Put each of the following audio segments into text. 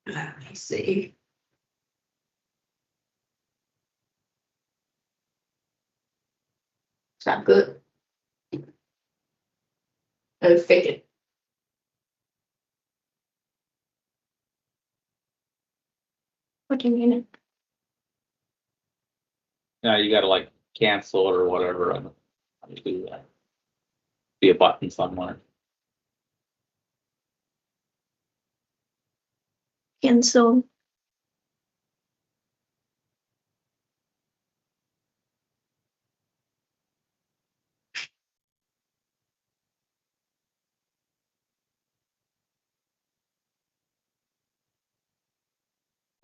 Let me see. Is that good? Fake it. What do you mean? Now you gotta like cancel it or whatever. I don't how to do that. Be a button somewhere. Cancel.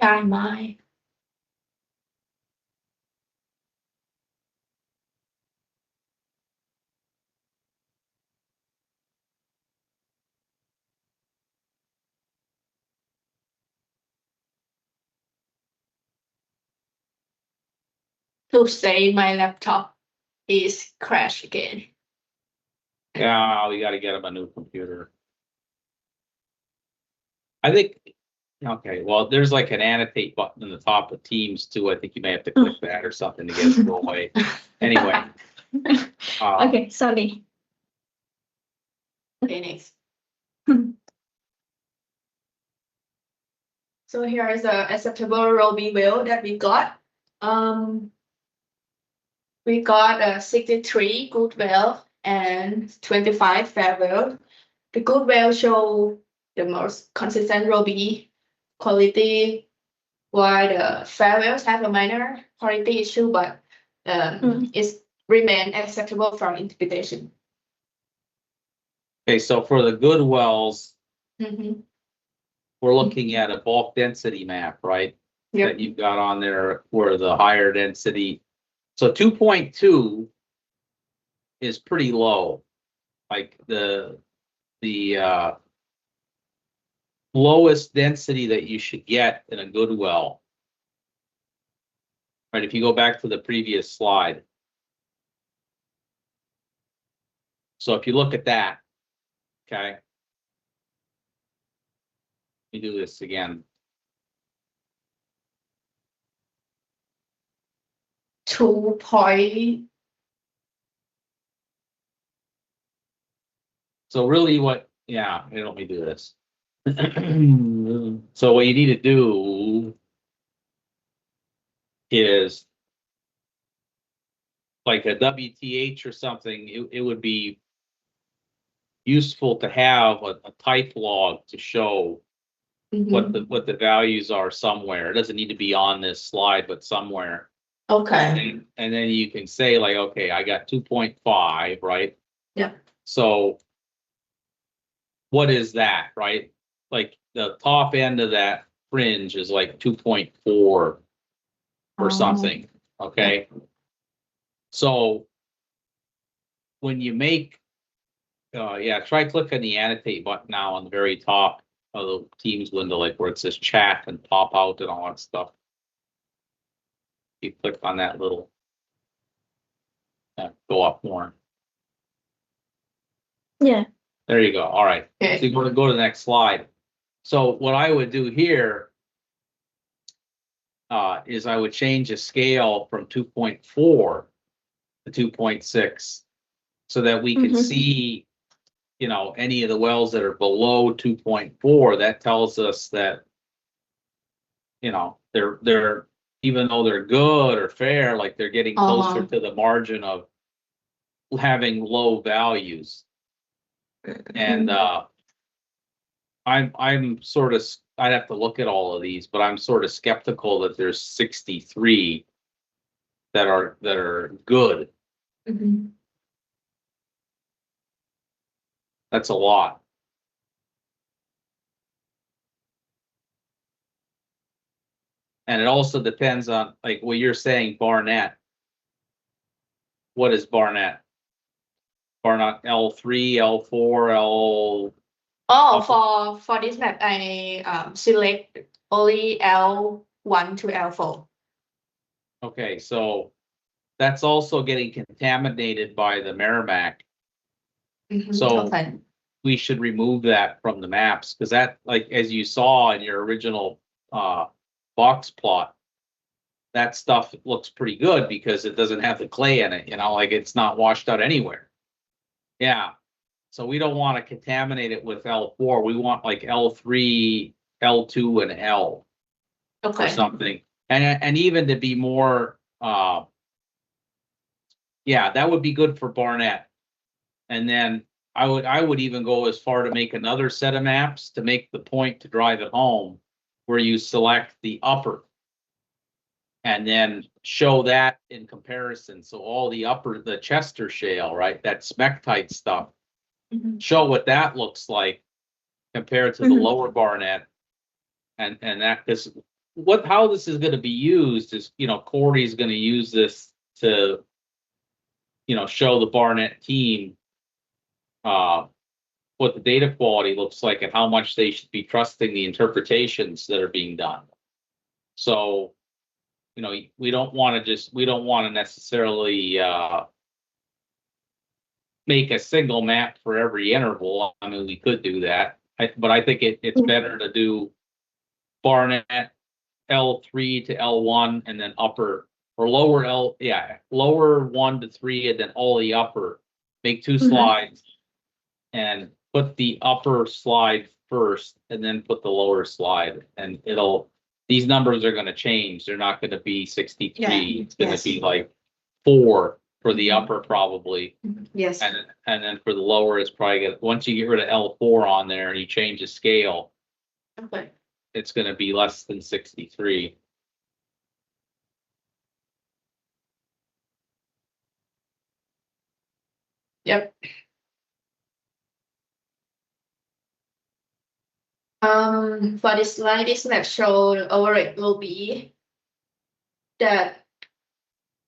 My. To say my laptop is crashed again. Yeah, we gotta get him a new computer. I think, okay, well, there's like an annotate button in the top of Teams too. I think you may have to click that or something to get it to go away. Anyway. Okay, sorry. Okay, next. So here is a acceptable Roby whale that we got. We got a 63 good whale and 25 fair whale. The good whale show the most consistent Roby quality, while the fair whales have a minor quality issue, but it's remain acceptable for interpretation. Okay, so for the good wells, Mhm. we're looking at a bulk density map, right? Yep. That you've got on there where the higher density. So 2.2 is pretty low. Like the lowest density that you should get in a good well. Right, if you go back to the previous slide. So if you look at that, okay. Let me do this again. 2 point. So really what, yeah, let me do this. So what you need to do is like a WTH or something, it would be useful to have a type log to show what the values are somewhere. It doesn't need to be on this slide, but somewhere. Okay. And then you can say like, okay, I got 2.5, right? Yeah. So what is that, right? Like the top end of that fringe is like 2.4 or something, okay? So when you make, yeah, try clicking the annotate button now on the very top of the Teams window, like where it says chat and pop out and all that stuff. You click on that little, go up more. Yeah. There you go. All right. Okay. So you want to go to the next slide. So what I would do here is I would change the scale from 2.4 to 2.6 so that we can see, you know, any of the wells that are below 2.4. That tells us that, you know, they're even though they're good or fair, like they're getting closer to the margin of having low values. And I'm sort of, I'd have to look at all of these, but I'm sort of skeptical that there's 63 that are good. That's a lot. And it also depends on, like what you're saying, Barnett. What is Barnett? Barnett L3, L4, L. Oh, for this map, I select only L1 to L4. Okay, so that's also getting contaminated by the Merrimack. So Okay. we should remove that from the maps, because that, like, as you saw in your original box plot, that stuff looks pretty good because it doesn't have the clay in it, you know, like it's not washed out anywhere. Yeah, so we don't want to contaminate it with L4. We want like L3, L2, and L or Okay. something. And even to be more, yeah, that would be good for Barnett. And then I would even go as far to make another set of maps to make the point to drive it home, where you select the upper. And then show that in comparison. So all the upper, the Chester shale, right? That smectite stuff, Mhm. show what that looks like compared to the Mhm. lower Barnett. And that is how this is going to be used is, you know, Corey's going to use this to, you know, show the Barnett team what the data quality looks like and how much they should be trusting the interpretations that are being done. So, you know, we don't want to necessarily make a single map for every interval. I mean, we could do that, but I think it's better to do Barnett L3 to L1 and then upper or lower lower 1 to 3 and then all the upper. Make two slides and put the upper slide first and then put the lower slide, and these numbers are going to change. They're not going to be 63. Yeah. It's going Yes. to be like 4 for the upper probably. Yes. And then for the lower, it's probably once you get rid of L4 on there and you change the scale, Okay. it's going to be less than 63. Yep. For this slide, this map show the overage will be that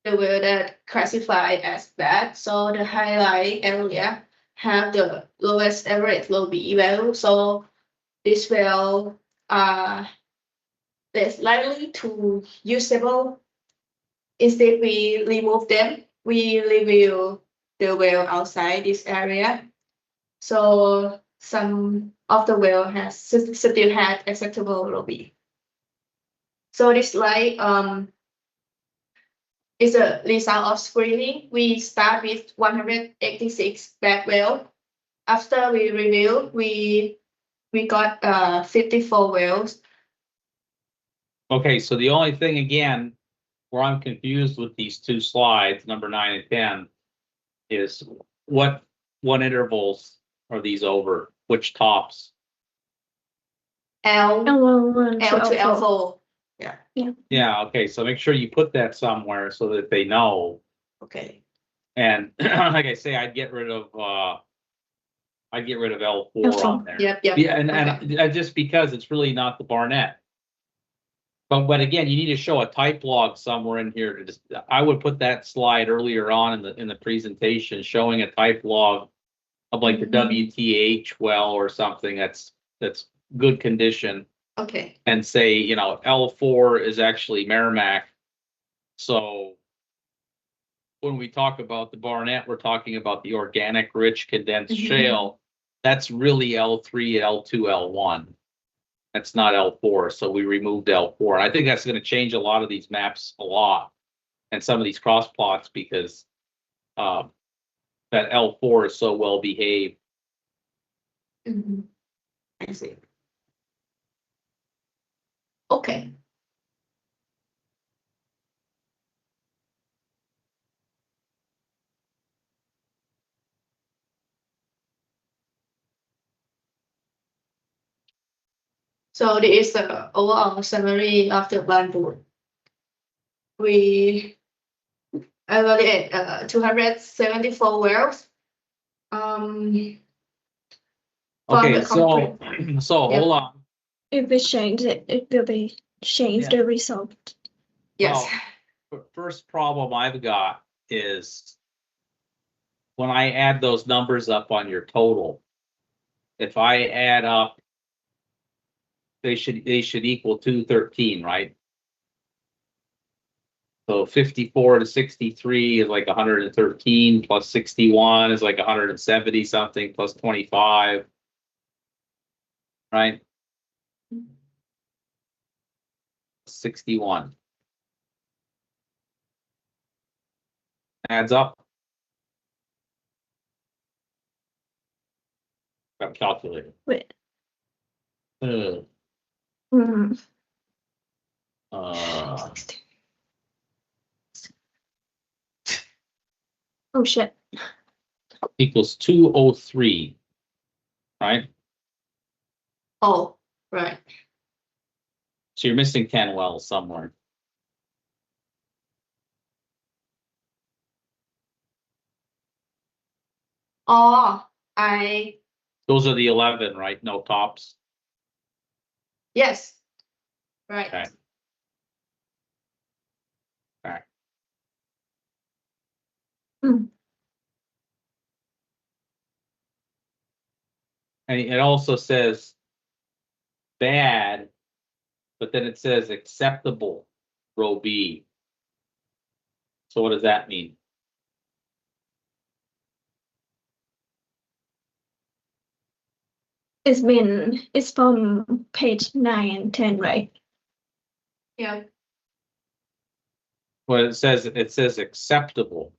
the well that classified as bad. So the highlight area have the lowest average low B value. So this well less likely to usable. Instead, we remove them. We reveal the well outside this area. So some of the well has still had acceptable low B. So this slide is a result of screening. We start with 186 bad well. After we review, we got 54 wells. Okay, so the only thing again where I'm confused with these two slides, number 9 and 10, is what intervals are these over? Which tops? L L1 L to L4. L4. Yeah, okay, so make sure you put that somewhere so that they know. Okay. And like I say, I'd get rid of L4 on there. Yep. Yeah, and just because it's really not the Barnett. But again, you need to show a type log somewhere in here to just, I would put that slide earlier on in the presentation showing a type log of like the WTH well or something that's good condition. Okay. And say, you know, L4 is actually Merrimack. So when we talk about the Barnett, we're talking about the organic rich condensed shale. That's really L3, L2, L1. That's not L4. So we removed L4. And I think that's going to change a lot of these maps a lot and some of these cross plots because that L4 is so well behaved. I see. Okay. So this is the overall summary of the Blanford. We evaluate 274 wells. Okay, so hold on. If we change it, it will be change the result. Yes. Well, first problem I've got is when I add those numbers up on your total, if I add up, they should equal 213, right? So 54 to 63 is like 113 plus 61 is like 170 something plus 25. Right? 61. Adds up. Got a calculator. Wait. Uh, Mm. uh, Oh shit. equals 203. Right? Oh, right. So you're missing 10 wells somewhere. Oh, Those are the 11, right? No tops. yes. Right. Okay. Alright. Mm. And it also says bad, but then it says acceptable, row B. So what does that mean? It's from page 9 and 10, right? Yeah. Well, it says acceptable.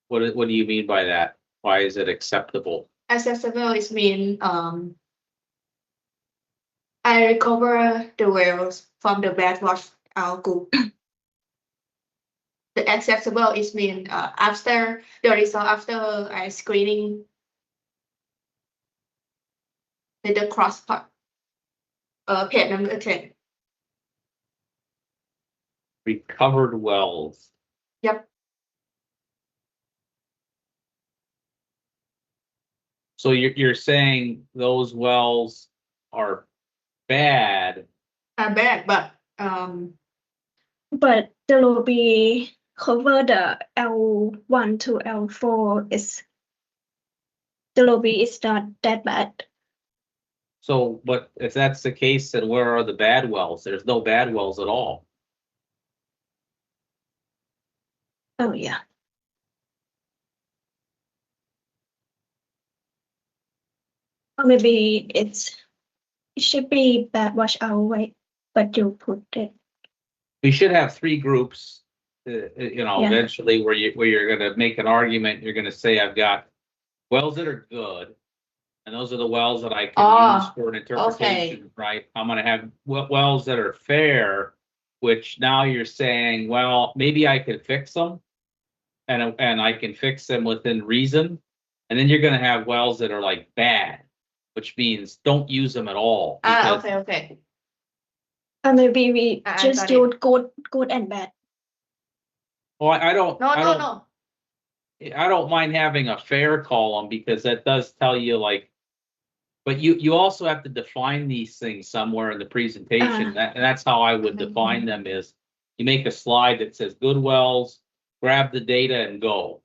What do you mean by that? Why is it acceptable? Accessible is mean I recover the wells from the bad wash out group. The acceptable is mean after the result after I screening the cross part. Page number 10. Recovered wells. Yep. So you're saying those wells are bad. Bad, but But the lobby cover the L1 to L4 is the lobby is not that bad. So, but if that's the case, then where are the bad wells? There's no bad wells at all. Oh yeah. Or maybe it should be bad wash out, right? But you put it. We should have three groups. Yeah. Eventually where you're gonna make an argument, you're gonna say, I've got wells that are good. And those are the wells that I can use for an interpretation, right? I'm gonna have wells that are fair, which now you're saying, well, maybe I could fix them. And I can fix them within reason. And then you're gonna have wells that are like bad, which means don't use them at all. because- okay. Or maybe we I just got it. use good and bad. Well, I don't. No. I don't mind having a fair column because that does tell you like, but you also have to define these things somewhere in the presentation. And that's how I would define them is you make a slide that says good wells, grab the data and go.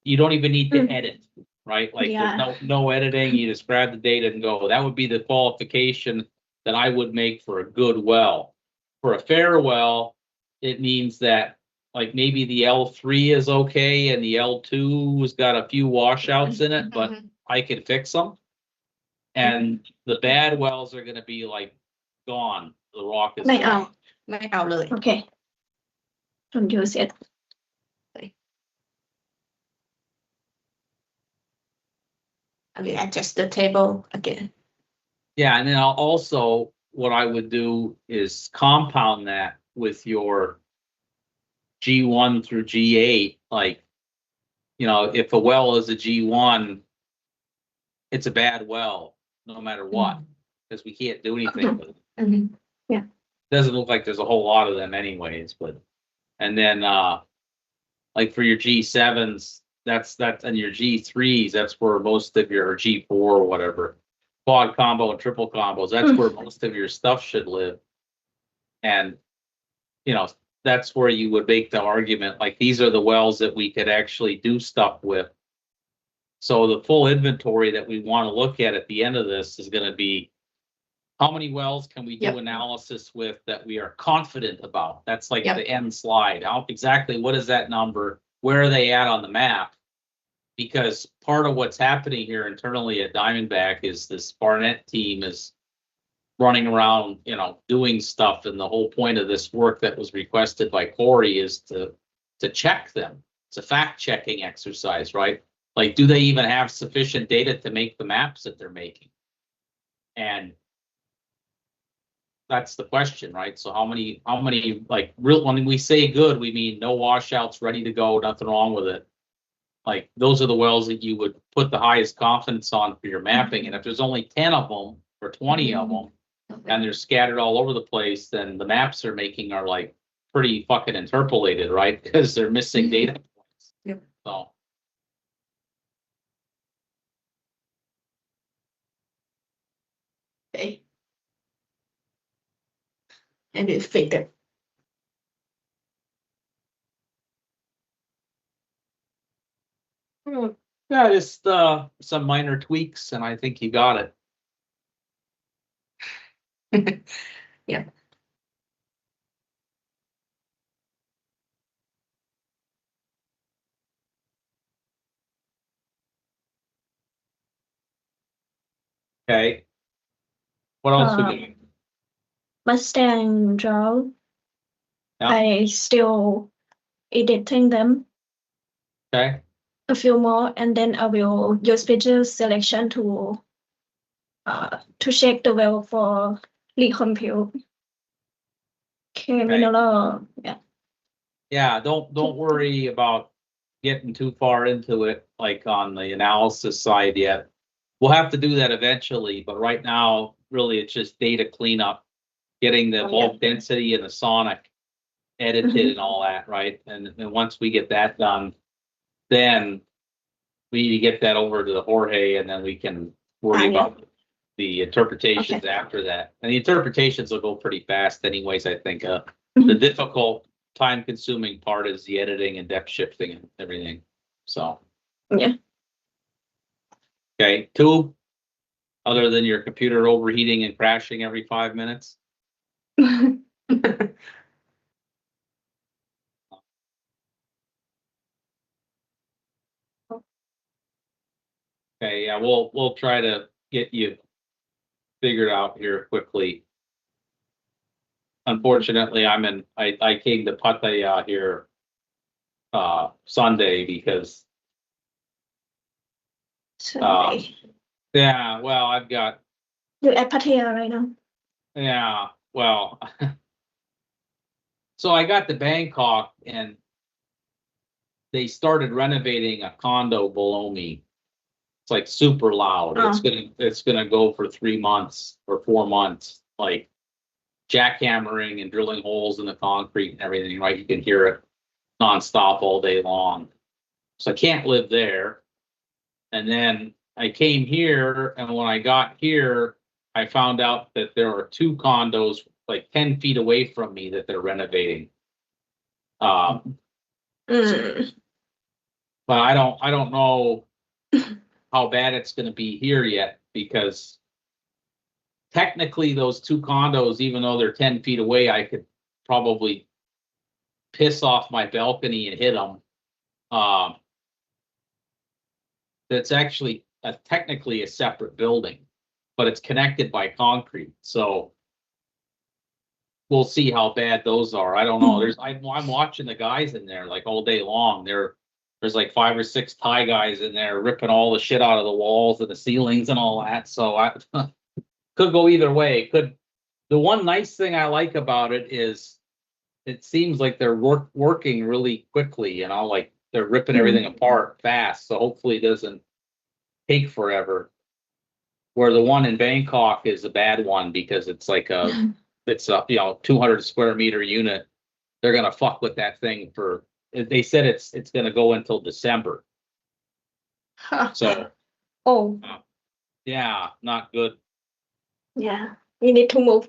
You don't even need to edit, right? Like Yeah. there's no editing. You just grab the data and go. That would be the qualification that I would make for a good well. For a fair well, it means that like maybe the L3 is okay and the L2 has got a few washouts in it, but I could fix them. And the bad wells are gonna be like gone. The rock is ไม่เอา gone. ไม่เอาเลย Okay. Don't use it. I will adjust the table again. Yeah, and then I'll also, what I would do is compound that with your G1 through G8, like, if a well is a G1, it's a bad well, no matter what, because we can't do anything with it. Mhm. Doesn't look like there's a whole lot of them anyways, but, and then, like for your G7s, that's, and your G3s, that's where most of your, or G4 or whatever, quad combo and triple combos, that's where most of your stuff should live. And, that's where you would make the argument, like, these are the wells that we could actually do stuff with. So the full inventory that we want to look at the end of this is gonna be how many wells can we do Yep. analysis with that we are confident about? That's like Yep. the end slide. How exactly, what is that number? Where are they at on the map? Because part of what's happening here internally at Diamondback is this Barnett team is running around, you know, doing stuff. And the whole point of this work that was requested by Corey is to check them. It's a fact checking exercise, right? Like, do they even have sufficient data to make the maps that they're making? And that's the question, right? So how many like real, when we say good, we mean no washouts, ready to go, nothing wrong with it. Like, those are the wells that you would put the highest confidence on for your mapping. And if there's only 10 of them or 20 of them and they're scattered all over the place, then the maps they're making are like pretty fucking interpolated, right? Because they're missing data points. Yep. So. Okay. And it's faded. Yeah, just some minor tweaks and I think you got it. Yeah. Okay. What else we doing? Mustang draw. Yeah. I still editing them Okay. a few more, and then I will use picture selection to check the well for recompute. Okay, Minola, yeah. Yeah, don't worry about getting too far into it, like on the analysis side yet. We'll have to do that eventually, but right now, really, it's just data cleanup, getting the Oh, yeah. bulk density and the sonic edited and all that, right? And once we get that done, then we need to get that over to the Jorge, and then we can worry Yeah. about the interpretations after that. And the interpretations will go pretty fast anyways, I think. The difficult, time-consuming part is the editing and depth shifting and everything. So. Yeah. Okay, two, other than your computer overheating and crashing every 5 minutes. Okay, yeah, we'll try to get you figured out here quickly. Unfortunately, I came to Pattaya here Sunday because Sunday. yeah, well, I've got, You're at Pattaya right now. yeah, well, so I got to Bangkok and they started renovating a condo below me. It's like super loud. Oh. It's gonna go for 3 months or 4 months, like jackhammering and drilling holes in the concrete and everything, right? You can hear it nonstop all day long. So I can't live there. And then I came here, and when I got here, I found out that there are 2 condos like 10 feet away from me that they're renovating. But I don't know how bad it's going to be here yet, because technically those 2 condos, even though they're 10 feet away, I could probably piss off my balcony and hit them. That's actually technically a separate building, but it's connected by concrete. So we'll see how bad those are. I don't know. I'm watching the guys in there like all day long. There's like 5 or 6 Thai guys in there ripping all the shit out of the walls and the ceilings and all that. So I could go either way. The one nice thing I like about it is it seems like they're working really quickly, you know, like they're ripping everything apart fast. So hopefully it doesn't take forever. Where the one in Bangkok is a bad one because it's like it's a 200 square meter unit. They're gonna fuck with that thing for. They said it's gonna go until December. So. Oh. Yeah, not good. Yeah, you need to move.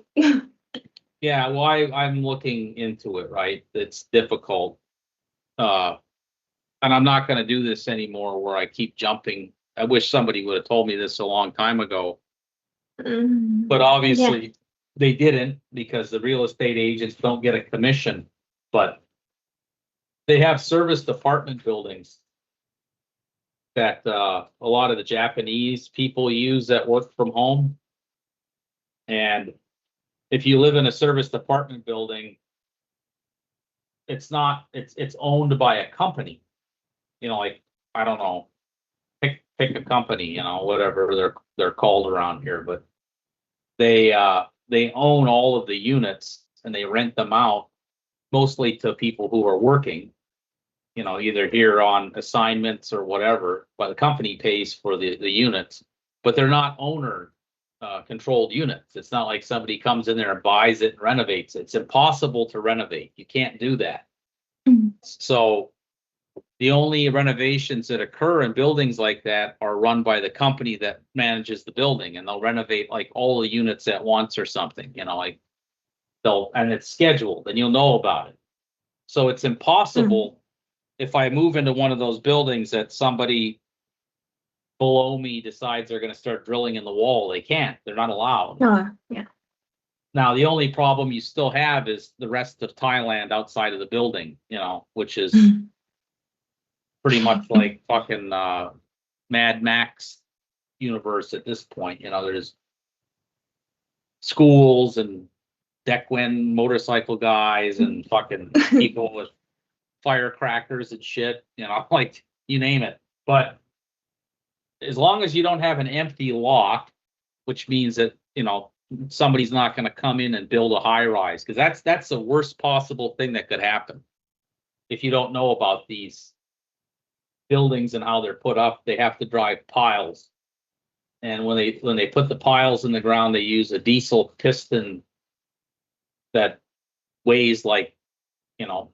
Yeah, well, I'm looking into it, right? It's difficult. And I'm not gonna do this anymore where I keep jumping. I wish somebody would have told me this a long time ago. But obviously they didn't because the real estate agents don't get a commission, but they have service department buildings that a lot of the Japanese people use that work from home. And if you live in a service department building, it's owned by a company. You know, like, I don't know, pick a company, you know, whatever they're called around here, but they own all of the units and they rent them out mostly to people who are working, you know, either here on assignments or whatever, but the company pays for the units, but they're not owner controlled units. It's not like somebody comes in there and buys it and renovates it. It's impossible to renovate. You can't do that. So the only renovations that occur in buildings like that are run by the company that manages the building, and they'll renovate like all the units at once or something, you know, like and it's scheduled and you'll know about it. So it's impossible if I move into one of those buildings that somebody below me decides they're going to start drilling in the wall. They can't. They're not allowed. Yeah. Now, the only problem you still have is the rest of Thailand outside of the building, you know, which is pretty much like fucking Mad Max universe at this point. You know, there's schools and Dequin motorcycle guys and fucking people with firecrackers and shit, you know, like you name it. But as long as you don't have an empty lot, which means that, you know, somebody's not going to come in and build a high rise, because that's the worst possible thing that could happen. If you don't know about these buildings and how they're put up, they have to drive piles. And when they put the piles in the ground, they use a diesel piston that weighs like, you know,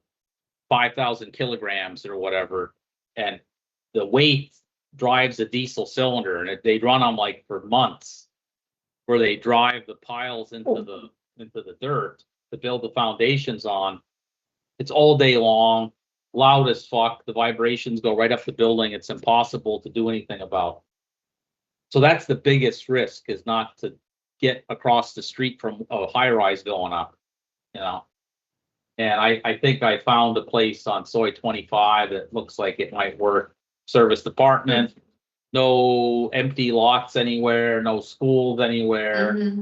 5,000 kilograms or whatever. And the weight drives a diesel cylinder, and they run them like for months, where they drive the piles into the dirt to build the foundations on. It's all day long, loud as fuck. The vibrations go right up the building. It's impossible to do anything about. So that's the biggest risk, is not to get across the street from a high rise going up, you know. And I think I found a place on Soy 25 that looks like it might work. Service department, no empty lots anywhere, no schools anywhere,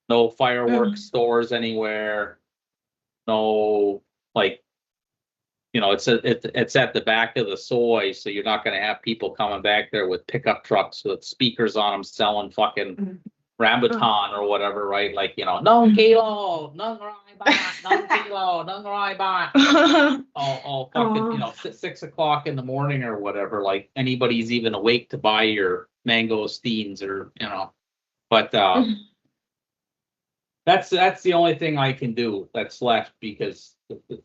no fireworks stores anywhere, no, like, you know, it's at the back of the Soy, so you're not going to have people coming back there with pickup trucks with speakers on them selling fucking rambutan or whatever, right? Like, you know, nong kilo, nong rai ba, nong kilo, nong rai ba. All fucking, you know, 6 o'clock in the morning or whatever, like anybody's even awake to buy your mangosteens, or, you know. But that's the only thing I can do that's left, because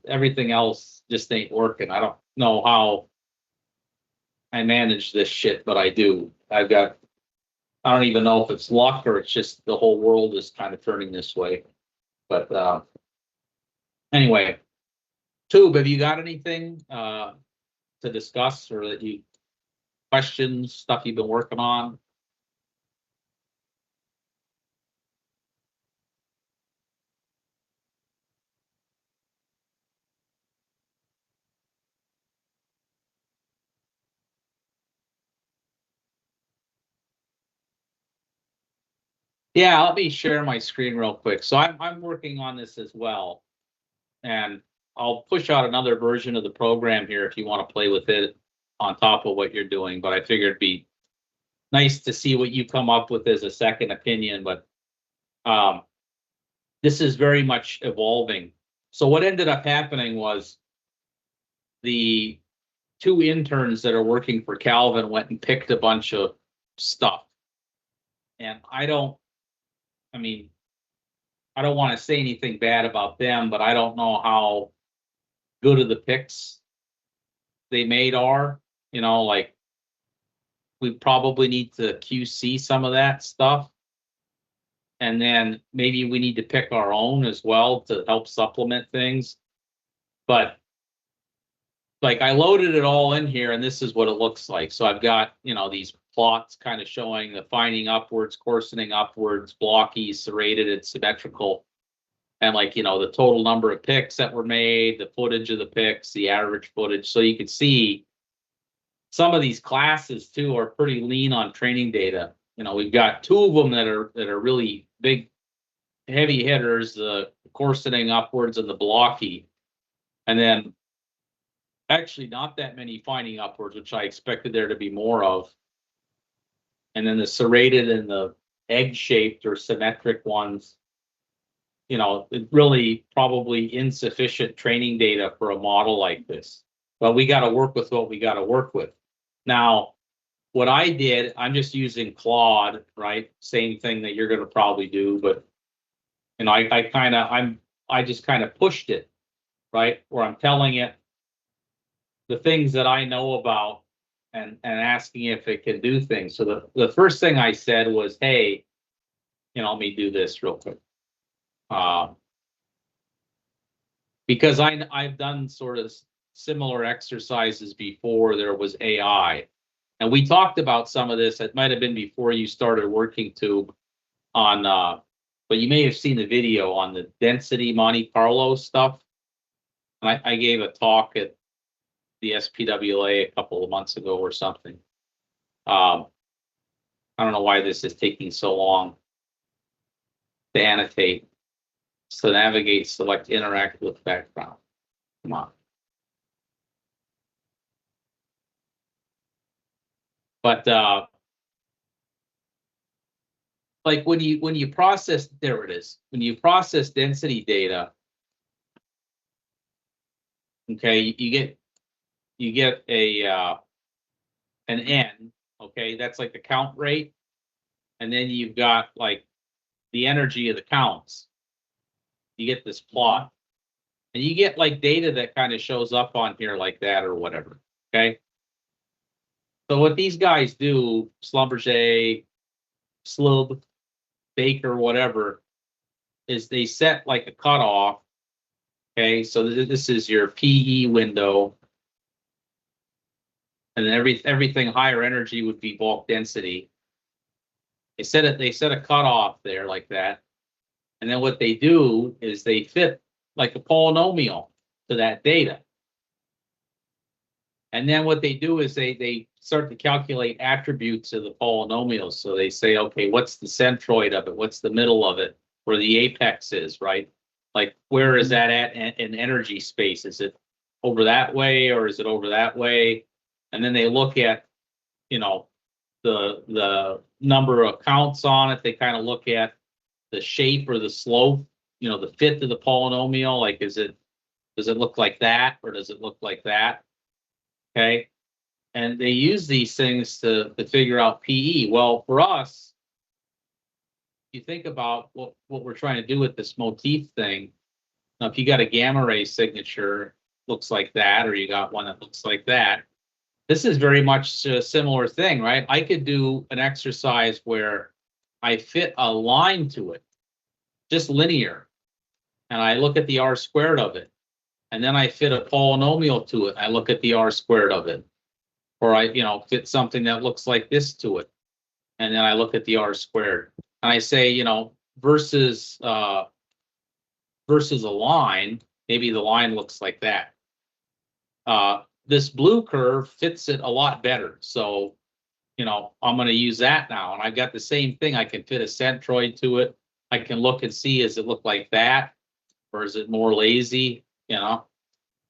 everything else just ain't working. I don't know how I manage this shit, but I do. I don't even know if it's luck or it's just the whole world is kind of turning this way. But anyway, Tube, have you got anything to discuss, or that you questions, stuff you've been working on? Yeah, let me share my screen real quick. So I'm working on this as well, and I'll push out another version of the program here if you want to play with it on top of what you're doing. But I figured it'd be nice to see what you come up with as a second opinion. But this is very much evolving. So what ended up happening was the 2 interns that are working for Calvin went and picked a bunch of stuff. And I don't want to say anything bad about them, but I don't know how good of the picks they made are. You know, like, we probably need to QC some of that stuff. And then maybe we need to pick our own as well to help supplement things. But like, I loaded it all in here, and this is what it looks like. So I've got, you know, these plots kind of showing the fining upwards, coarsening upwards, blocky, serrated, and symmetrical. And like, you know, the total number of picks that were made, the footage of the picks, the average footage. So you can see some of these classes too are pretty lean on training data. You know, we've got two of them that are really big, heavy hitters, the coarsening upwards and the blocky. And then actually not that many fining upwards, which I expected there to be more of. And then the serrated and the egg-shaped or symmetric ones, you know, really probably insufficient training data for a model like this. But we got to work with what we got to work with. Now, what I did, I'm just using Claude, right? Same thing that you're going to probably do, but you know, I just kind of pushed it, right? Where I'm telling it the things that I know about and asking if it can do things. So the first thing I said was, hey, you know, let me do this real quick. Because I've done sort of similar exercises before there was AI. And we talked about some of this. It might have been before you started working too on, but you may have seen the video on the density Monte Carlo stuff. And I gave a talk at the SPWA a couple of months ago or something. I don't know why this is taking so long to annotate. So navigate, select interact with background. Come on. But like when you process, there it is. When you process density data, okay, you get a an N, okay, that's like the count rate, and then you've got like the energy of the counts. You get this plot, and you get like data that kind of shows up on here like that or whatever. Okay. So what these guys do, Schlumberger, Slub, Baker, whatever, is they set like a cutoff. Okay, so this is your PE window, and then everything higher energy would be bulk density. They set a cutoff there like that, and then what they do is they fit like a polynomial to that data. And then what they do is they start to calculate attributes of the polynomials. So they say, okay, what's the centroid of it? What's the middle of it? Where the apex is, right? Like, where is that at in energy space? Is it over that way or is it over that way? And then they look at, you know, the number of counts on it. They kind of look at the shape or the slope, you know, the fit of the polynomial. Like, does it look like that or does it look like that? Okay. And they use these things to figure out PE. Well, for us, you think about what we're trying to do with this motif thing. Now, if you got a gamma ray signature, looks like that, or you got one that looks like that, this is very much a similar thing, right? I could do an exercise where I fit a line to it, just linear, and I look at the R squared of it. And then I fit a polynomial to it. I look at the R squared of it. Or I, you know, fit something that looks like this to it. And then I look at the R squared. And I say, you know, versus a line, maybe the line looks like that. This blue curve fits it a lot better. So, you know, I'm going to use that now. And I've got the same thing. I can fit a centroid to it. I can look and see, does it look like that? Or is it more lazy? You know,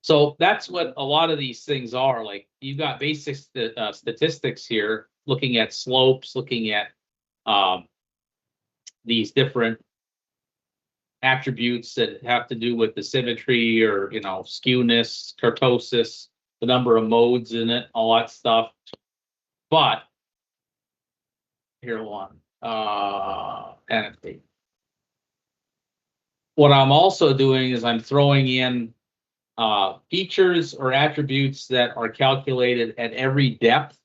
so that's what a lot of these things are. Like, you've got basic statistics here, looking at slopes, looking at these different attributes that have to do with the symmetry or, you know, skewness, kurtosis, the number of modes in it, all that stuff. But here one, annotate. What I'm also doing is I'm throwing in features or attributes that are calculated at every depth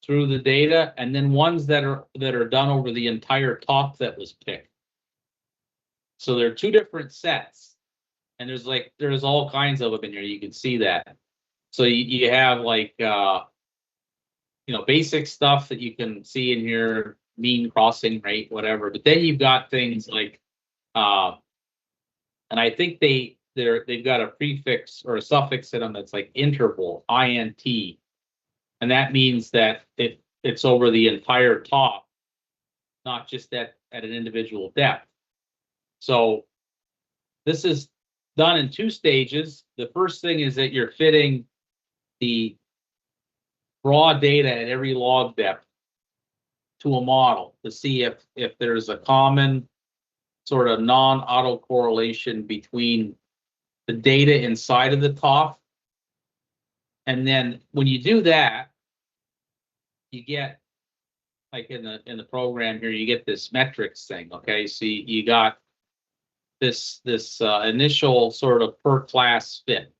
through the data, and then ones that are done over the entire top that was picked. So there are two different sets, and there's all kinds of them in here. You can see that. So you have like basic stuff that you can see in here, mean crossing rate, whatever. But then you've got things like, and I think they've got a prefix or a suffix in them that's like interval, INT. And that means that it's over the entire top, not just at an individual depth. So this is done in 2 stages. The first thing is that you're fitting the raw data at every log depth to a model to see if there's a common sort of non-autocorrelation between the data inside of the top. And then when you do that, you get, like in the program here, you get this metrics thing. Okay, so you got this initial sort of per class fit.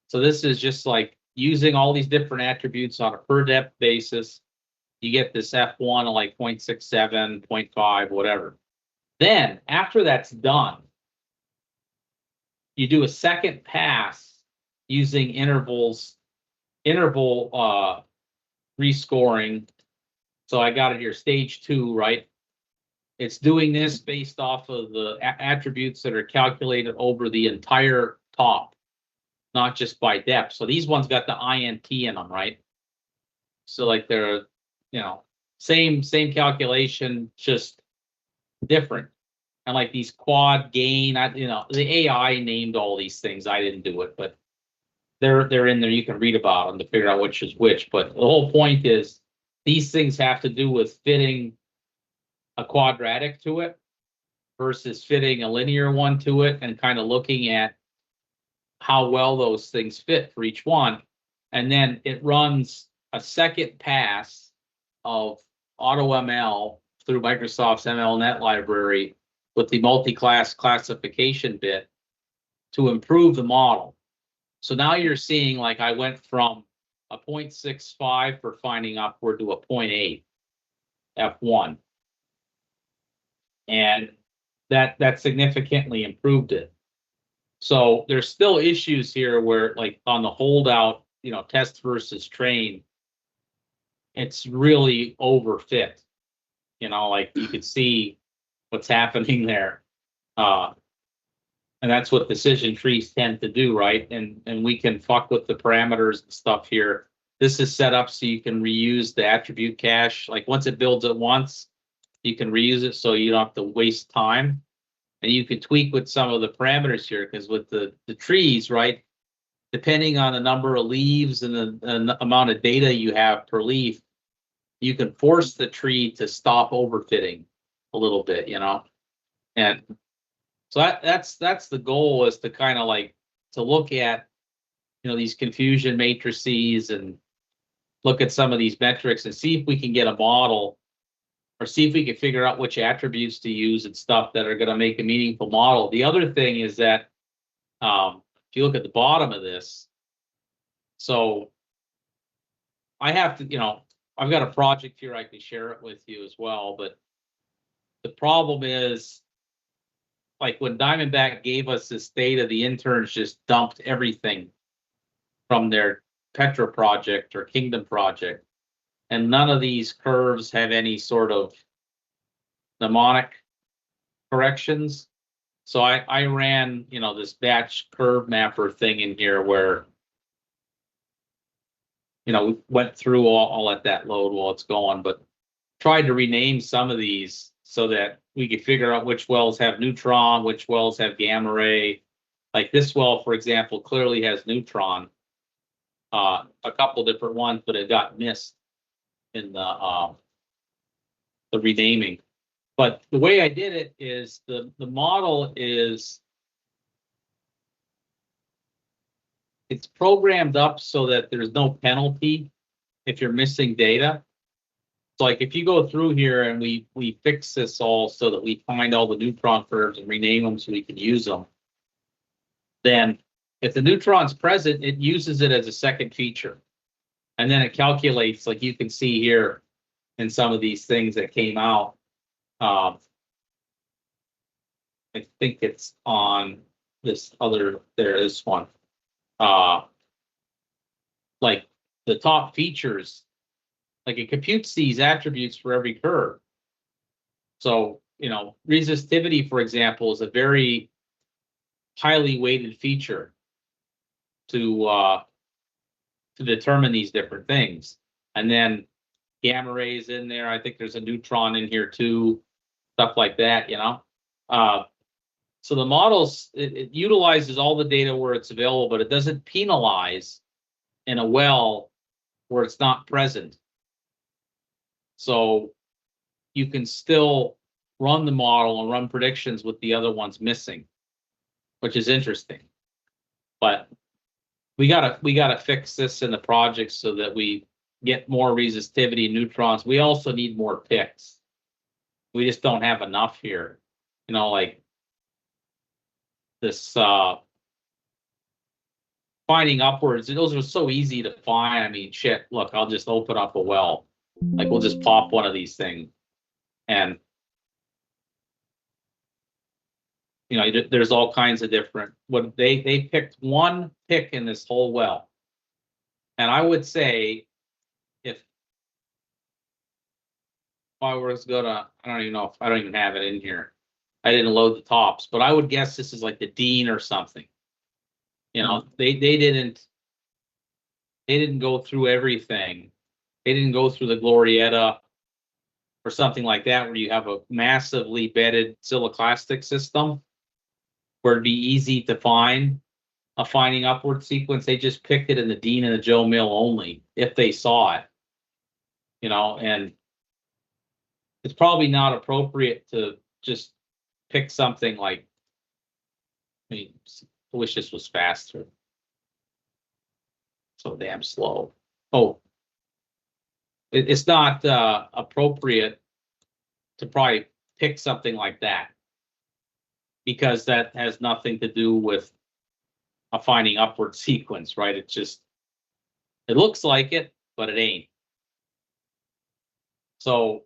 So this is just like using all these different attributes on a per depth basis. You get this F1 of like 0.67, 0.5, whatever. Then after that's done, you do a second pass using interval rescoring. So I got it here, stage 2, right? It's doing this based off of the attributes that are calculated over the entire top, not just by depth. So these ones got the INT in them, right? So like they're, same calculation, just different. And like these quad gain, the AI named all these things. I didn't do it, but they're in there. You can read about them to figure out which is which. But the whole point is these things have to do with fitting a quadratic to it versus fitting a linear one to it, and kind of looking at how well those things fit for each one. And then it runs a second pass of AutoML through Microsoft's MLNet library with the multi-class classification bit to improve the model. So now you're seeing, like, I went from a 0.65 for finding upward to a 0.8 F1. And that significantly improved it. So there's still issues here where, like on the holdout, test versus train, it's really overfit. Like you could see what's happening there. And that's what decision trees tend to do, right? And we can fuck with the parameters and stuff here. This is set up so you can reuse the attribute cache. Like once it builds it once, you can reuse it so you don't have to waste time. And you can tweak with some of the parameters here, because with the trees, right, depending on the number of leaves and the amount of data you have per leaf, you can force the tree to stop overfitting a little bit, and so that's the goal, is to kind of like to look at these confusion matrices and look at some of these metrics and see if we can get a model, or see if we can figure out which attributes to use and stuff that are going to make a meaningful model. The other thing is that if you look at the bottom of this, so I have to, I've got a project here, I can share it with you as well, but the problem is, like when Diamondback gave us this data, the interns just dumped everything from their Petra project or Kingdom project. And none of these curves have any sort of mnemonic corrections. So I ran, this batch curve mapper thing in here where, we went through all at that load while it's going, but tried to rename some of these so that we could figure out which wells have neutron, which wells have gamma ray. Like this well, for example, clearly has neutron, a couple different ones, but it got missed in the renaming. But the way I did it is the model is, it's programmed up so that there's no penalty if you're missing data. So like if you go through here and we fix this all so that we find all the neutron curves and rename them so we can use them, then if the neutron's present, it uses it as a second feature. And then it calculates, like you can see here in some of these things that came out. I think it's on this other, this one. Like the top features Like it computes these attributes for every curve. So, you know, resistivity, for example, is a very highly weighted feature to determine these different things. And then gamma rays in there. I think there's a neutron in here too, stuff like that, you know. So the models, it utilizes all the data where it's available, but it doesn't penalize in a well where it's not present. So you can still run the model and run predictions with the other ones missing, which is interesting. But we gotta fix this in the project so that we get more resistivity neutrons. We also need more picks. We just don't have enough here. You know, like this finding upwards, those are so easy to find. I mean, shit, look, I'll just open up a well. Like we'll just pop one of these things. And you know, there's all kinds of different, what they picked one pick in this whole well. And I would say if I was gonna, I don't even know if I don't even have it in here. I didn't load the tops, but I would guess this is like the Dean or something. You know, they didn't go through everything. They didn't go through the Glorietta or something like that, where you have a massively bedded siliclastic system where it'd be easy to find a finding upward sequence. They just picked it in the Dean and the Joe Mill only, if they saw it. You know, and it's probably not appropriate to just pick something like, I mean, I wish this was faster. So damn slow. Oh, it's not appropriate to probably pick something like that, because that has nothing to do with a finding upward sequence, right? It just, it looks like it, but it ain't. So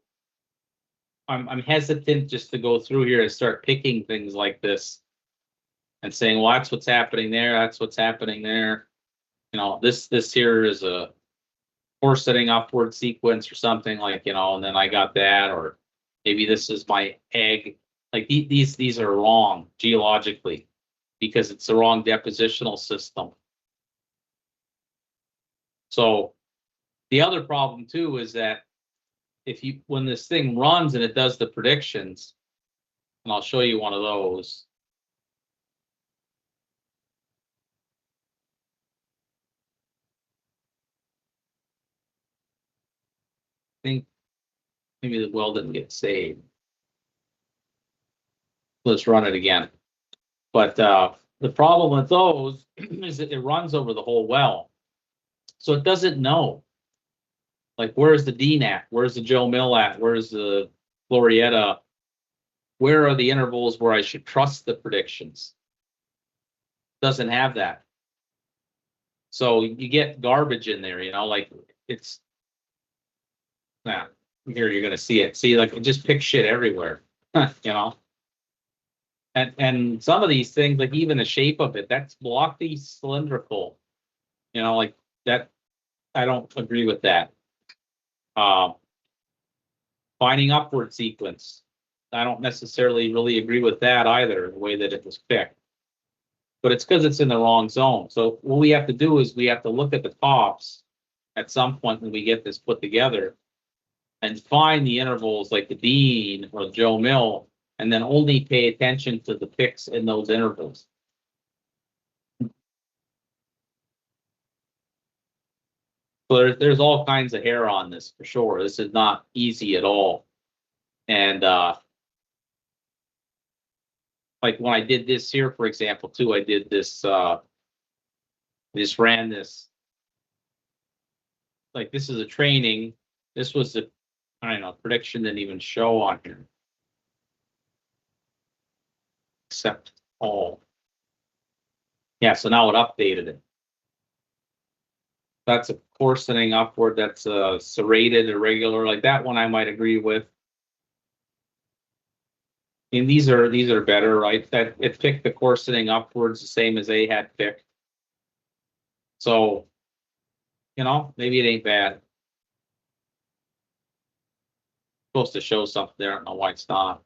I'm hesitant just to go through here and start picking things like this and saying, well, that's what's happening there, that's what's happening there. You know, this here is a coarsening upward sequence or something, like, you know, and then I got that, or maybe this is my egg. Like these are wrong geologically because it's the wrong depositional system. So the other problem too is that if you, when this thing runs and it does the predictions, and I'll show you one of those. I think maybe the well didn't get saved. Let's run it again. But the problem with those is that it runs over the whole well. So it doesn't know. Like, where's the Dean at? Where's the Joe Mill at? Where's the Glorietta? Where are the intervals where I should trust the predictions? Doesn't have that. So you get garbage in there, you know, like it's, nah, here you're gonna see it. See, like it just picks shit everywhere, you know. And some of these things, like even the shape of it, that's blocky cylindrical, you know, like that. I don't agree with that. Finding upward sequence, I don't necessarily really agree with that either, the way that it was picked. But it's because it's in the wrong zone. So what we have to do is we have to look at the tops at some point when we get this put together and find the intervals like the Dean or the Joe Mill, and then only pay attention to the picks in those intervals. So there's all kinds of hair on this for sure. This is not easy at all. And like when I did this here, for example, too, I did this, just ran this, like this is a training. This was the, I don't know, prediction didn't even show on here. Except all. Yeah, so now it updated it. That's a coarsening upward, that's a serrated, irregular, like that one I might agree with. And these are better, right? That it picked the coarsening upwards the same as they had picked. So, you know, maybe it ain't bad. supposed to show something there. I don't know why it's not.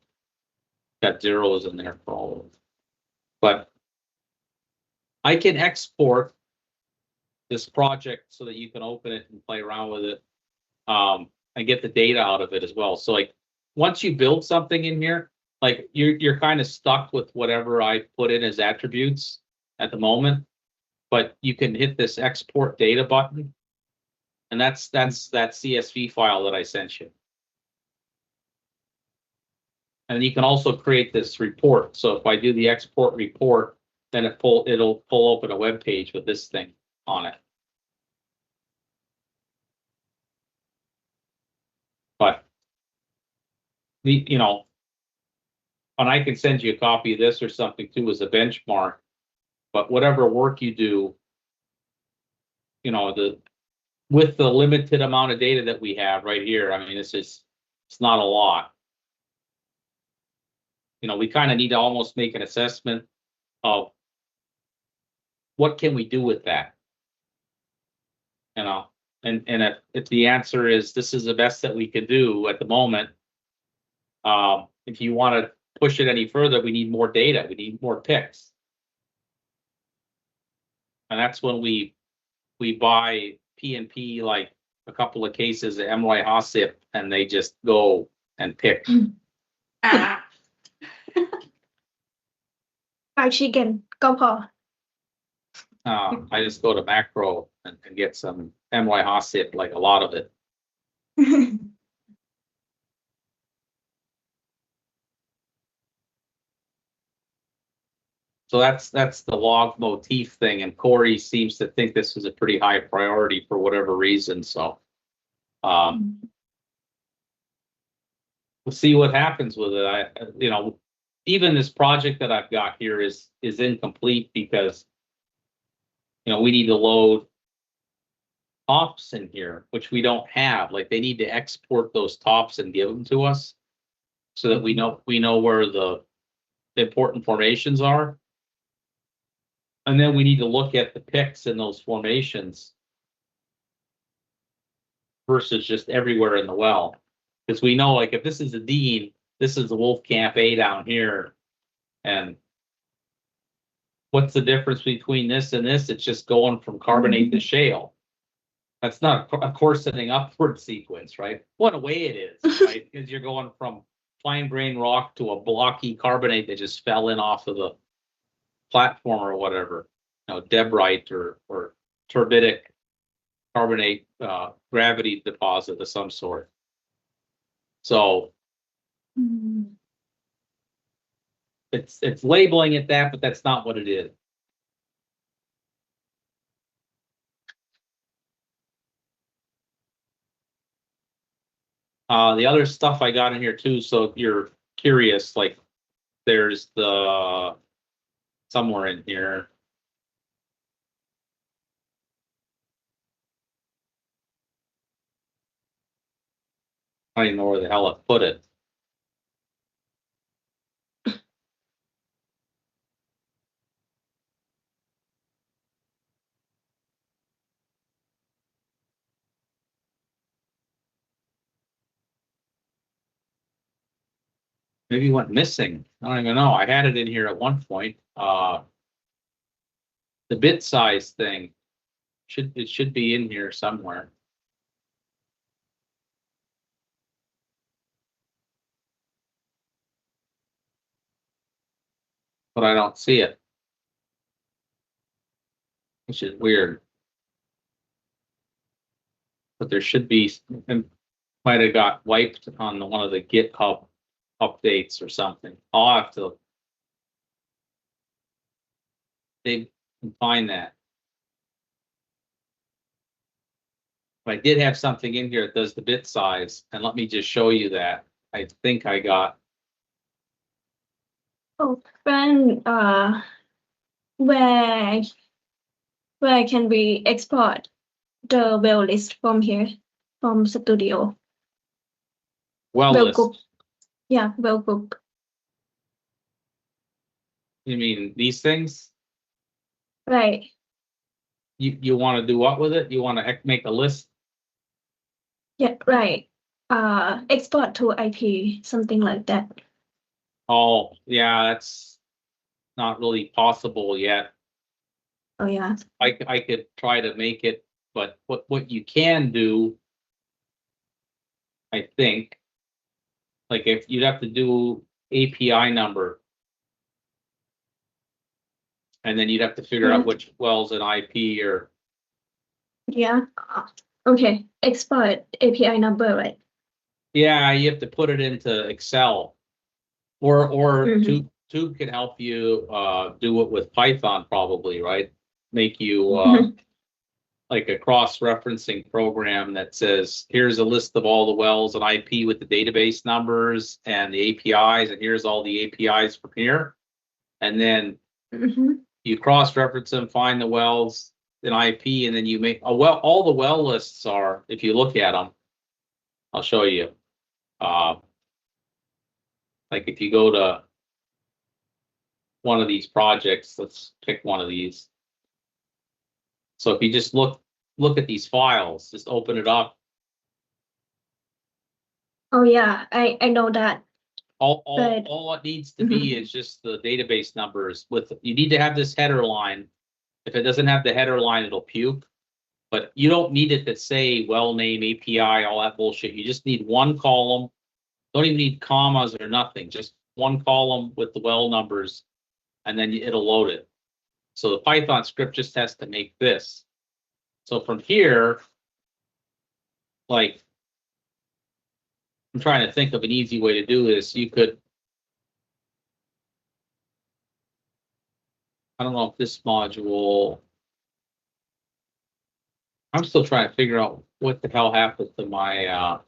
Got zeros in there for all of it. But I can export this project so that you can open it and play around with it. And get the data out of it as well. So like, once you build something in here, like you're kind of stuck with whatever I put in as attributes at the moment. But you can hit this export data button. And that's that CSV file that I sent you. And you can also create this report. So if I do the export report, then it'll pull open a web page with this thing on it. But you know, and I can send you a copy of this or something too as a benchmark. But whatever work you do, you know, with the limited amount of data that we have right here, I mean, it's not a lot. You know, we kind of need to almost make an assessment of what can we do with that. You know, and if the answer is this is the best that we could do at the moment, if you want to push it any further, we need more data, we need more picks. And that's when we buy P&P, like a couple of cases of MY HOSIP, and they just go and pick. Ah, fried chicken ก็พอ I just go to macro and get some MY HOSIP, like a lot of it. So that's the log motif thing, and Corey seems to think this is a pretty high priority for whatever reason. So we'll see what happens with it. You know, even this project that I've got here is incomplete because, you know, we need to load tops in here, which we don't have. Like, they need to export those tops and give them to us so that we know where the important formations are. And then we need to look at the picks in those formations versus just everywhere in the well. Because we know, like, if this is a Dean, this is the Wolfcamp A down here. And what's the difference between this and this? It's just going from carbonate to shale. That's not a coarsening upward sequence, right? Well, in a way it is, right? Because you're going from fine grain rock to a blocky carbonate that just fell in off of the platform or whatever, you know, debrite or turbidic carbonate gravity deposit of some sort. So it's labeling it that, but that's not what it is. The other stuff I got in here too, so if you're curious, like there's the somewhere in here. I don't even know where the hell I put it. Maybe it went missing. I don't even know. I had it in here at one point. The bit size thing should be in here somewhere. But I don't see it, which is weird. But there should be, it might have got wiped on one of the GitHub updates or something. I'll have to dig and find that. But I did have something in here that does the bit size, and let me just show you that. I think I got. Open, where can we export the well list from here, from studio? Well list. Book. Yeah, well book. You mean these things? Right. You want to do what with it? You want to make a list? Yeah, right. export to IP, something like that. Oh, yeah, that's not really possible yet. Oh yeah. I could try to make it, but what you can do, I think, like if you'd have to do API number. And then you'd have to figure out which wells an IP or, Yeah. Okay. Export API number, right? yeah, you have to put it into Excel. Or Mhm. Tube can help you do it with Python probably, right? Make you Mhm. like a cross-referencing program that says, here's a list of all the wells and IP with the database numbers and the APIs, and here's all the APIs from here. And then Mhm. you cross-reference them, find the wells, an IP, and then you make a well. All the well lists are, if you look at them, I'll show you. Like if you go to one of these projects, let's pick one of these. So if you just look at these files, just open it up. Oh yeah, I know that. But All it needs to be is just the database numbers. With you need to have this header line. If it doesn't have the header line, it'll puke. But you don't need it to say well name, API, all that bullshit. You just need one column. Don't even need commas or nothing. Just one column with the well numbers, and then it'll load it. So the Python script just has to make this. So from here, like, I'm trying to think of an easy way to do this. You could, I don't know if this module, I'm still trying to figure out what the hell happened to my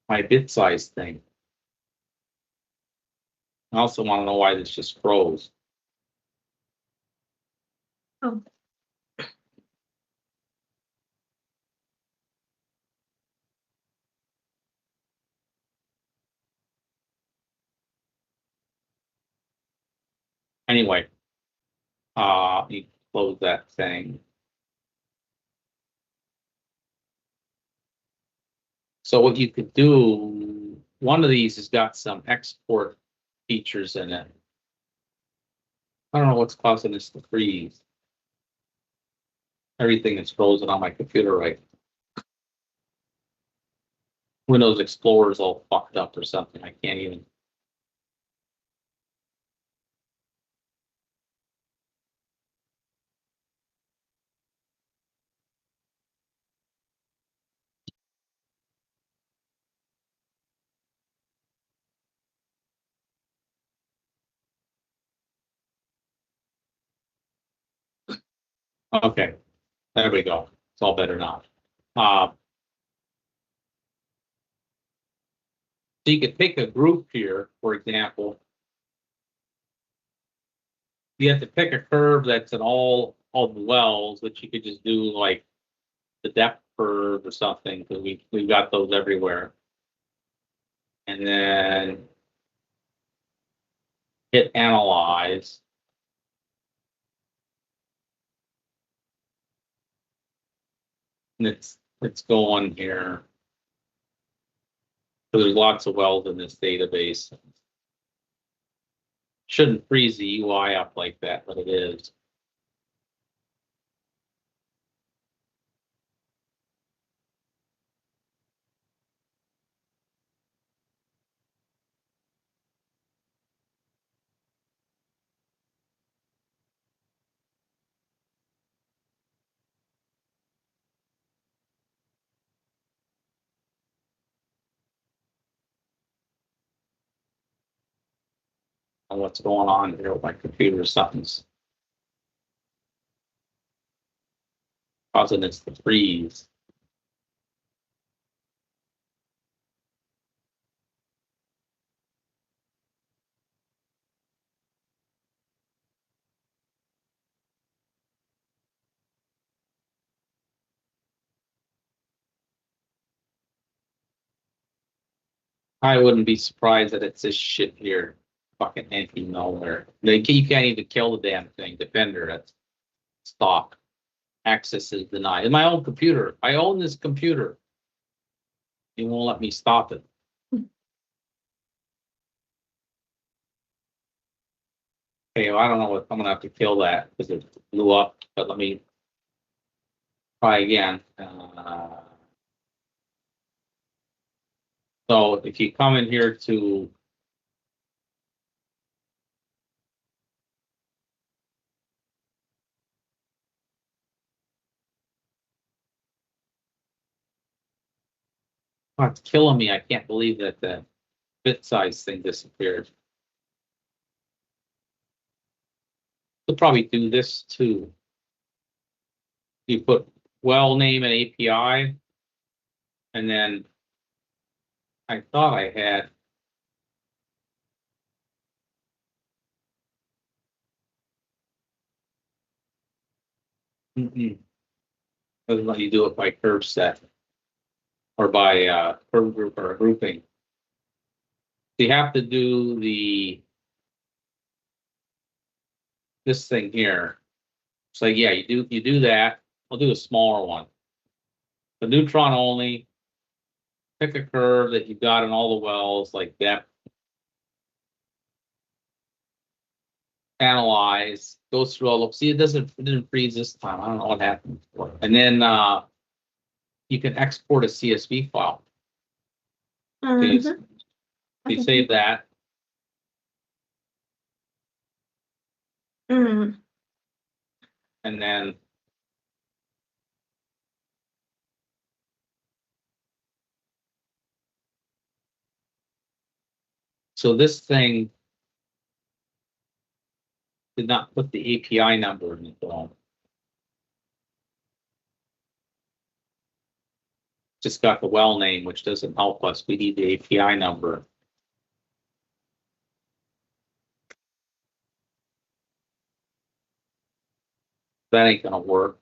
my bit size thing. I also want to know why this just froze. oh, Anyway, you close that thing. So what you could do, one of these has got some export features in it. I don't know what's causing this to freeze. Everything is frozen on my computer right now. Windows Explorer is all fucked up or something. I can't even. Okay, there we go. It's all better now. So you could pick a group here, for example. You have to pick a curve that's in all the wells, which you could just do like the depth curve or something, because we've got those everywhere. And then hit analyze. And it's going here. So there's lots of wells in this database. Shouldn't freeze the UI up like that, but it is. And what's going on here with my computer? Something's causing it to freeze. I wouldn't be surprised that it's this shit here. Fucking anti-malware. You can't even kill the damn thing. Defender, that's stock. access is denied. In my own computer, I own this computer. It won't let me stop it. Okay, well, I don't know what, I'm gonna have to kill that because it blew up, but let me try again. So if you come in here to oh, it's killing me. I can't believe that the bit size thing disappeared. We'll probably do this too. You put well name and API, and then I thought I had. Doesn't let you do it by curve set or by curve group or grouping. You have to do this thing here. So yeah, you do that. I'll do a smaller one. The neutron only. Pick a curve that you've got in all the wells like that. Analyze, go through all of, see, it didn't freeze this time. I don't know what happened. And then you can export a CSV file. Mhm. So you save that. Mm. And then so this thing did not put the API number in the form. Just got the well name, which doesn't help us. We need the API number. That ain't gonna work.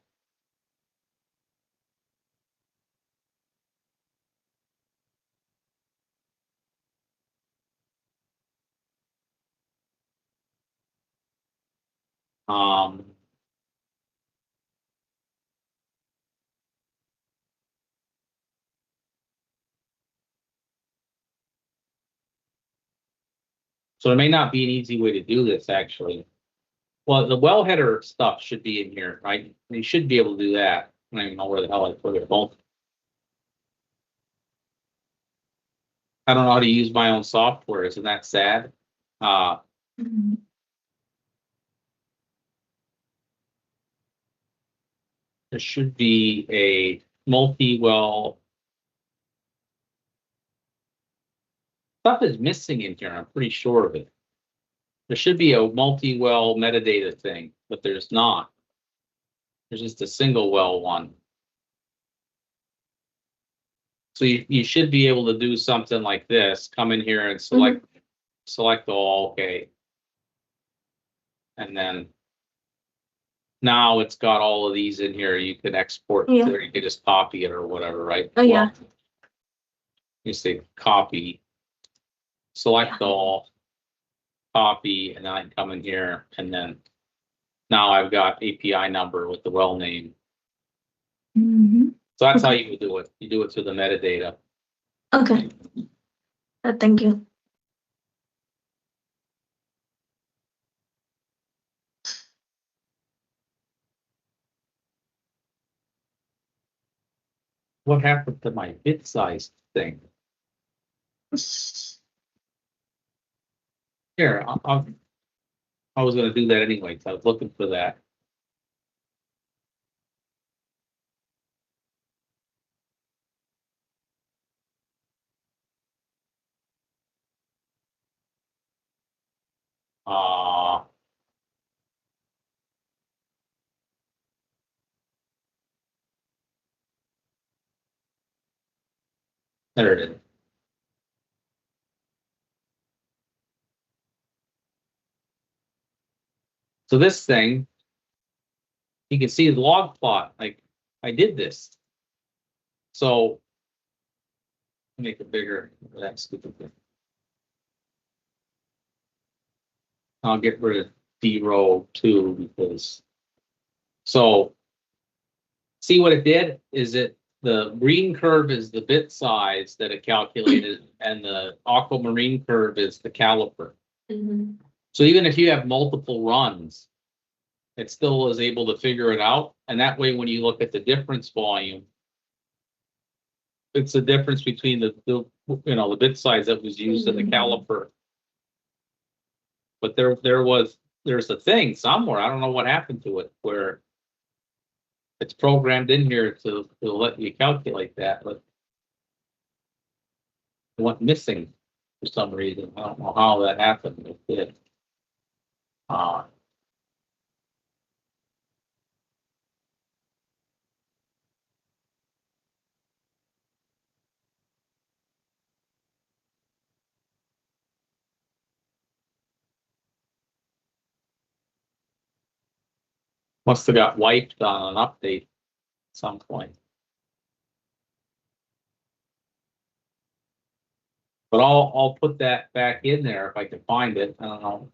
So there may not be an easy way to do this actually. Well, the well header stuff should be in here, right? You should be able to do that. I don't even know where the hell I put it. Well, I don't know how to use my own software. Isn't that sad? Mhm. There should be a multi-well. Stuff is missing in here. I'm pretty sure of it. There should be a multi-well metadata thing, but there's not. There's just a single well one. So you should be able to do something like this. Come in here and select all, okay. And then now it's got all of these in here. You can export, Yeah. or you can just copy it or whatever, right? Oh, yeah. Well, you say copy, select all, copy, and then I can come in here and then now I've got API number with the well name. Mhm. So that's how you would do it. You do it through the metadata. Okay. Thank you. What happened to my bit size thing? Here, I was gonna do that anyway, so I was looking for that. There it is. So this thing, you can see the log plot, like I did this. So make it bigger, that stupid thing. I'll get rid of D row too because, so See what it did is the green curve is the bit size that it calculated, and the aquamarine curve is the caliper. Mhm. So even if you have multiple runs, it still is able to figure it out. And that way, when you look at the difference volume, it's the difference between the the bit size that was used in the caliper. But there's a thing somewhere, I don't know what happened to it, where it's programmed in here to let you calculate that, but it went missing for some reason. I don't know how that happened. It did. Must have got wiped on an update at some point. But I'll put that back in there if I can find it. I don't know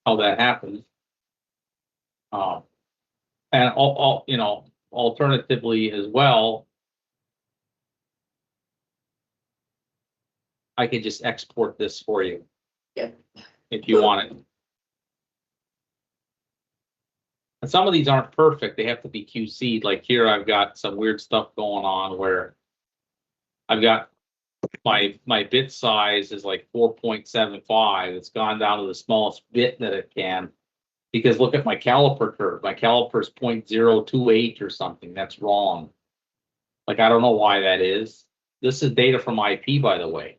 how that happened. And all alternatively as well, I could just export this for you. Yep. If you want it. And some of these aren't perfect. They have to be QC'd. Like here, I've got some weird stuff going on where I've got my bit size is like 4.75. It's gone down to the smallest bit that it can. Because look at my caliper curve. My caliper is 0.028 or something. That's wrong. Like, I don't know why that is. This is data from IP, by the way.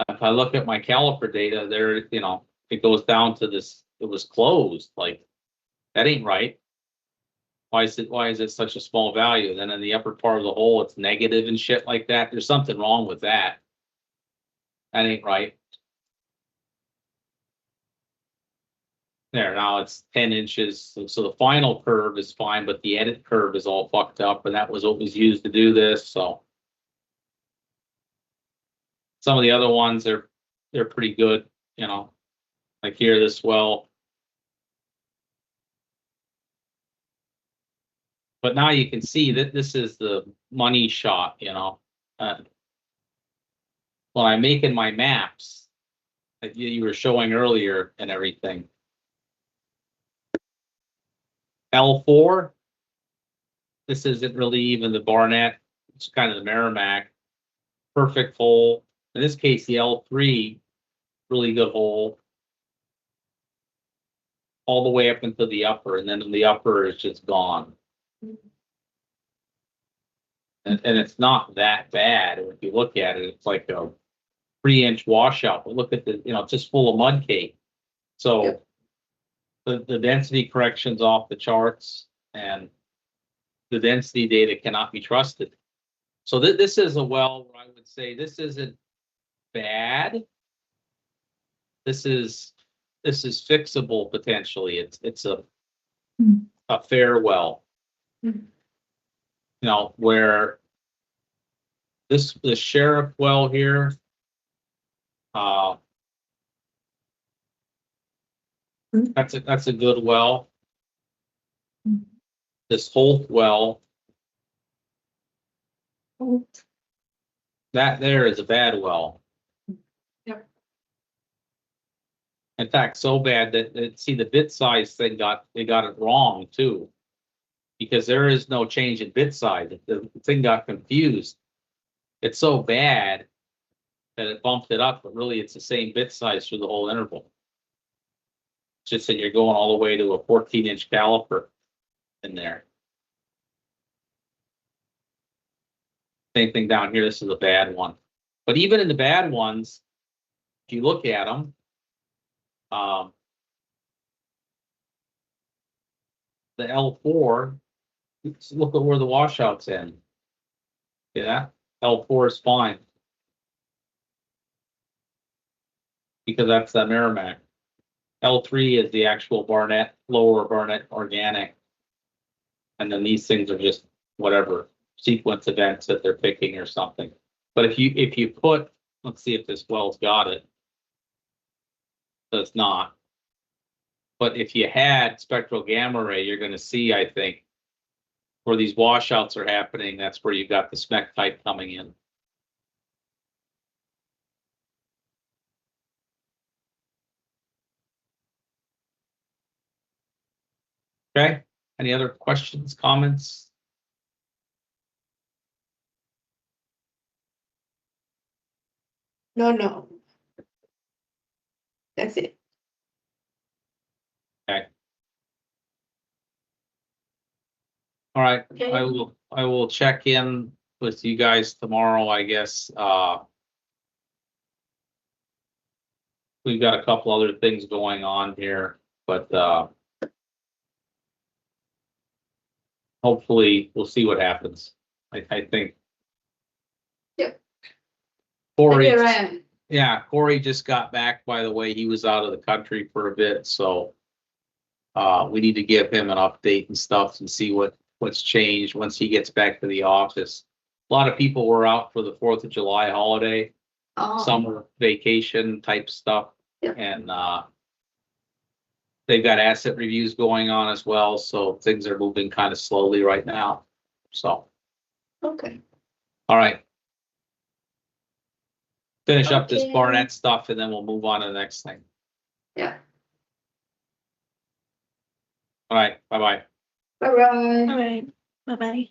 If I look at my caliper data there, it goes down to this, it was closed. Like, that ain't right. Why is it such a small value? Then in the upper part of the hole, it's negative and shit like that. There's something wrong with that. That ain't right. There, now it's 10 inches. So the final curve is fine, but the edit curve is all fucked up, and that was what was used to do this. So some of the other ones they're pretty good, like here, this well. But now you can see that this is the money shot, when I'm making my maps that you were showing earlier and everything. L4, this isn't really even the Barnett, it's kind of the Merrimack. Perfect hole. In this case, the L3, really good hole. All the way up into the upper, and then the upper is just gone. And it's not that bad. If you look at it, it's like a 3-inch washout. But look at the, it's just full of mud cake. So Yep. the density correction's off the charts, and the density data cannot be trusted. So this is a well where I would say this isn't bad. This is fixable potentially. It's a fair well. Where the Sheriff well here, that's a good well. This Holt well, that there is a bad well. Yep. In fact, so bad that see the bit size thing they got it wrong too, because there is no change in bit size. The thing got confused. It's so bad that it bumped it up, but really it's the same bit size through the whole interval. It's just that you're going all the way to a 14-inch caliper in there. Same thing down here. This is a bad one. But even in the bad ones, if you look at them, the L4, look at where the washout's in. Yeah, L4 is fine. Because that's the Merrimack. L3 is the actual Barnett, lower Barnett organic. And then these things are just whatever sequence events that they're picking or something. But if you put, let's see if this well's got it. Does not. But if you had spectral gamma ray, you're going to see, I think, where these washouts are happening, that's where you've got the smectite coming in. Okay, any other questions, comments? No. That's it. All right, Okay. I will check in with you guys tomorrow, I guess. We've got a couple other things going on here, but hopefully we'll see what happens. I think. Yep. Corey, Okay, Ryan. yeah, Corey just got back, by the way. He was out of the country for a bit, so we need to give him an update and stuff and see what's changed once he gets back to the office. A lot of people were out for the 4th of July holiday, Oh, summer vacation type stuff. Yep. And they've got asset reviews going on as well, so things are moving kind of slowly right now. So, okay. all right. Finish up this Okay. Barnett stuff and then we'll move on to the next thing. Yeah. All right, bye-bye. Bye bye. All right. Bye bye.